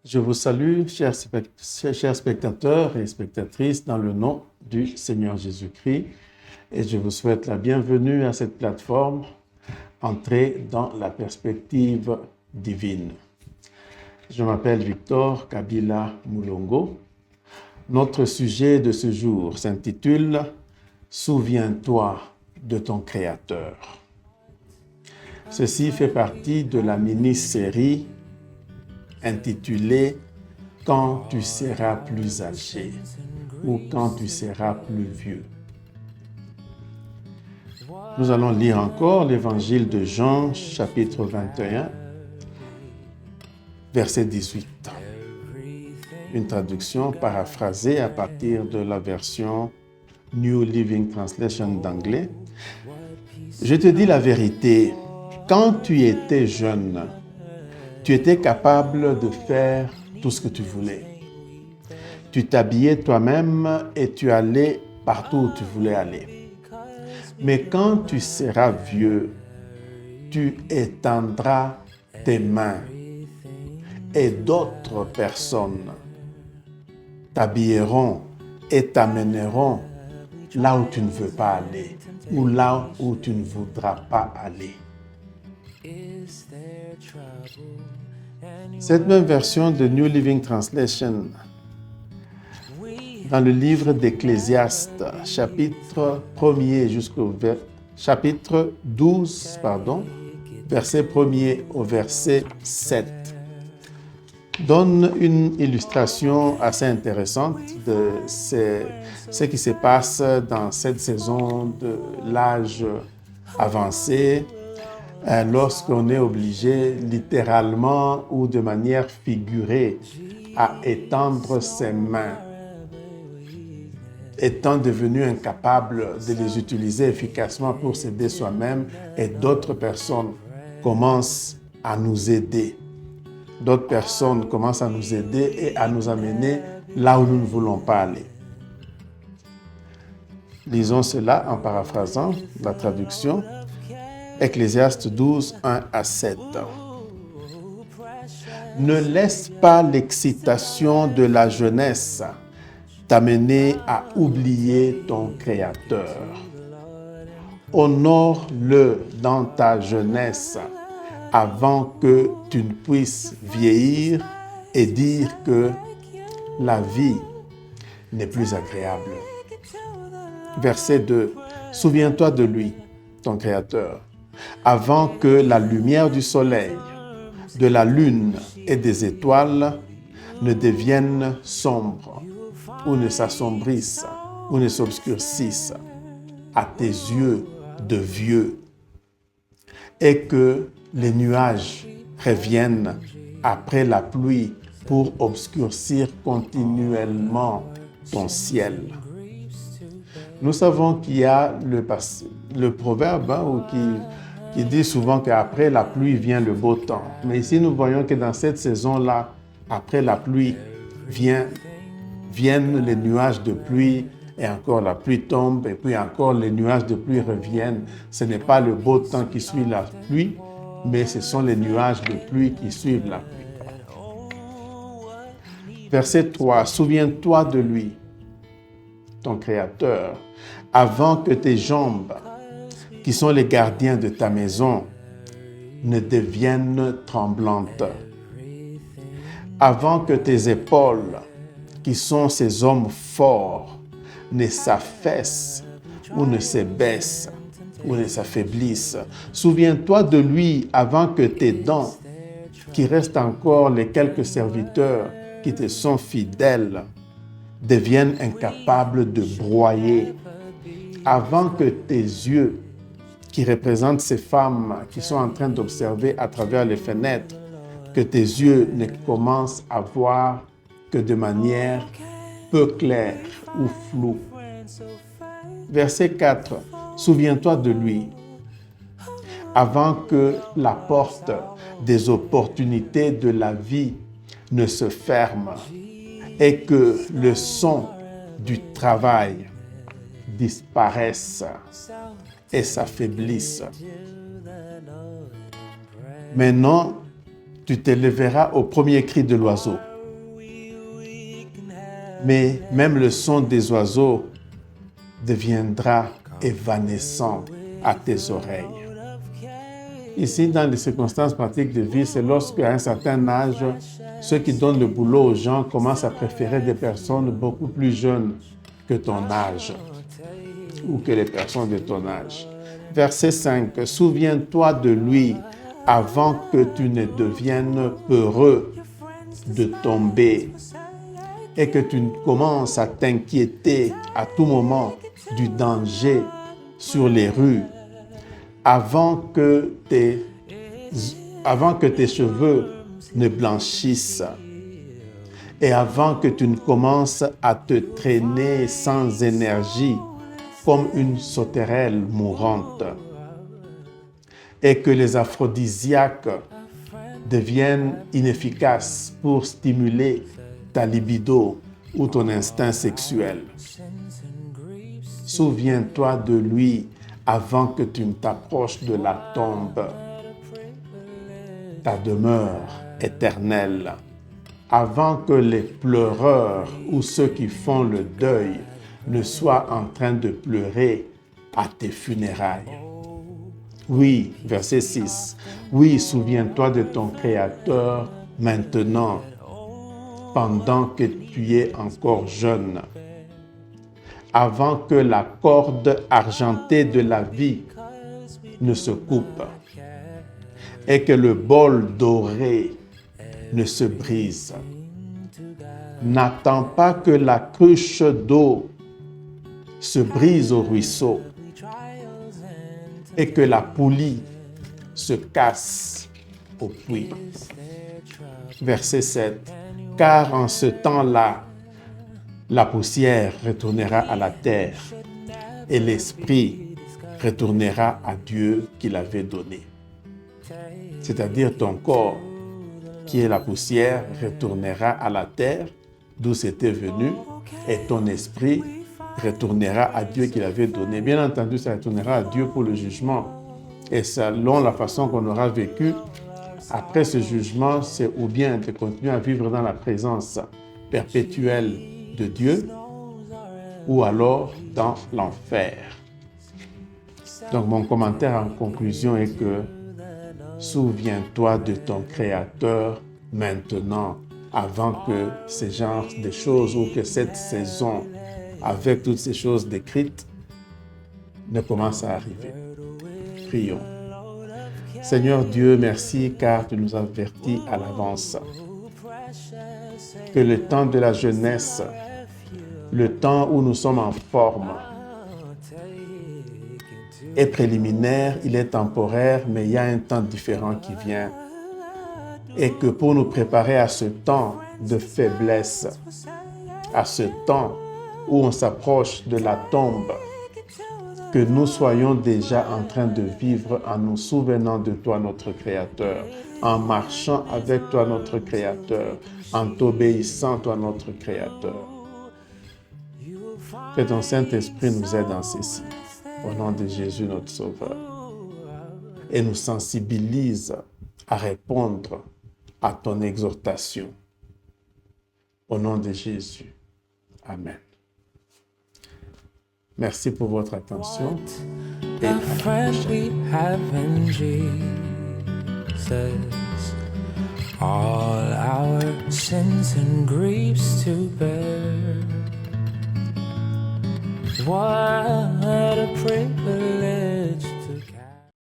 Je vous salue, chers spectateurs et spectatrices, dans le nom du Seigneur Jésus-Christ, et je vous souhaite la bienvenue à cette plateforme, Entrer dans la perspective divine. Je m'appelle Victor Kabila Mulongo. Notre sujet de ce jour s'intitule « Souviens-toi de ton Créateur ». Ceci fait partie de la mini-série intitulée « Quand tu seras plus âgé » ou « Quand tu seras plus vieux ». Nous allons lire encore l'évangile de Jean, chapitre 21, verset 18. Une traduction paraphrasée à partir de la version New Living Translation d'anglais. Je te dis la vérité, quand tu étais jeune, tu étais capable de faire tout ce que tu voulais. Tu t'habillais toi-même et tu allais partout où tu voulais aller. Mais quand tu seras vieux, tu étendras tes mains et d'autres personnes t'habilleront et t'amèneront là où tu ne veux pas aller ou là où tu ne voudras pas aller. Cette même version de New Living Translation, dans le livre d'Ecclésiaste, chapitre 1er chapitre 12, verset 1er au verset 7, donne une illustration assez intéressante de ce qui se passe dans cette saison de l'âge avancé, lorsqu'on est obligé littéralement ou de manière figurée à étendre ses mains, étant devenu incapable de les utiliser efficacement pour s'aider soi-même, et d'autres personnes commencent à nous aider. D'autres personnes commencent à nous aider et à nous amener là où nous ne voulons pas aller. Lisons cela en paraphrasant la traduction. Ecclésiaste 12, 1 à 7. Ne laisse pas l'excitation de la jeunesse t'amener à oublier ton Créateur. Honore-le dans ta jeunesse avant que tu ne puisses vieillir et dire que la vie n'est plus agréable. Verset 2. Souviens-toi de lui, ton Créateur, avant que la lumière du soleil, de la lune et des étoiles ne deviennent sombres ou ne s'assombrissent ou ne s'obscurcissent à tes yeux de vieux, et que les nuages reviennent après la pluie pour obscurcir continuellement ton ciel. Nous savons qu'il y a le proverbe qui dit souvent qu'après la pluie vient le beau temps. Mais ici, nous voyons que dans cette saison-là, après la pluie, viennent les nuages de pluie, et encore la pluie tombe, et puis encore les nuages de pluie reviennent. Ce n'est pas le beau temps qui suit la pluie, mais ce sont les nuages de pluie qui suivent la pluie. Verset 3. Souviens-toi de lui, ton Créateur, avant que tes jambes, qui sont les gardiens de ta maison, ne deviennent tremblantes. Avant que tes épaules, qui sont ces hommes forts, ne s'affaissent ou ne s'abaissent ou ne s'affaiblissent. Souviens-toi de lui avant que tes dents, qui restent encore les quelques serviteurs qui te sont fidèles, deviennent incapables de broyer. Avant que tes yeux, qui représentent ces femmes qui sont en train d'observer à travers les fenêtres, que tes yeux ne commencent à voir que de manière peu claire ou floue. Verset 4. Souviens-toi de lui avant que la porte des opportunités de la vie ne se ferme et que le son du travail disparaisse et s'affaiblisse. Maintenant, tu t'élèveras au premier cri de l'oiseau mais même le son des oiseaux deviendra évanescent à tes oreilles. Ici, dans les circonstances pratiques de vie, c'est lorsque, à un certain âge, ceux qui donnent le boulot aux gens commencent à préférer des personnes beaucoup plus jeunes que ton âge ou que les personnes de ton âge. Verset 5. Souviens-toi de lui avant que tu ne deviennes peureux de tomber et que tu commences à t'inquiéter à tout moment du danger sur les rues, avant que tes cheveux ne blanchissent et avant que tu ne commences à te traîner sans énergie comme une sauterelle mourante et que les aphrodisiaques deviennent inefficaces pour stimuler ta libido ou ton instinct sexuel. Souviens-toi de lui avant que tu ne t'approches de la tombe, ta demeure éternelle, avant que les pleureurs ou ceux qui font le deuil ne soient en train de pleurer à tes funérailles. Oui, verset 6. Oui, souviens-toi de ton Créateur maintenant, pendant que tu es encore jeune, avant que la corde argentée de la vie ne se coupe et que le bol doré ne se brise. N'attends pas que la cruche d'eau se brise au ruisseau et que la poulie se casse au puits. Verset 7. Car en ce temps-là, la poussière retournera à la terre et l'esprit retournera à Dieu qui l'avait donné. C'est-à-dire ton corps, qui est la poussière, retournera à la terre d'où c'était venu et ton esprit retournera à Dieu qui l'avait donné. Bien entendu, ça retournera à Dieu pour le jugement. Et selon la façon qu'on aura vécu, après ce jugement, c'est ou bien de continuer à vivre dans la présence perpétuelle de Dieu, ou alors dans l'enfer. Donc mon commentaire en conclusion est que souviens-toi de ton Créateur maintenant, avant que ces genres de choses ou que cette saison, avec toutes ces choses décrites, ne commence à arriver. Prions. Seigneur Dieu, merci car tu nous avertis à l'avance que le temps de la jeunesse, le temps où nous sommes en forme, est préliminaire, il est temporaire, mais il y a un temps différent qui vient. Et que pour nous préparer à ce temps de faiblesse, à ce temps où on s'approche de la tombe, que nous soyons déjà en train de vivre en nous souvenant de toi, notre Créateur, en marchant avec toi, notre Créateur, en t'obéissant, toi, notre Créateur. Que ton Saint-Esprit nous aide dans ceci, au nom de Jésus, notre Sauveur, et nous sensibilise à répondre à ton exhortation. Au nom de Jésus. Amen. Merci pour votre attention. Et a friend we have in Jesus. All our sins and griefs to bear. What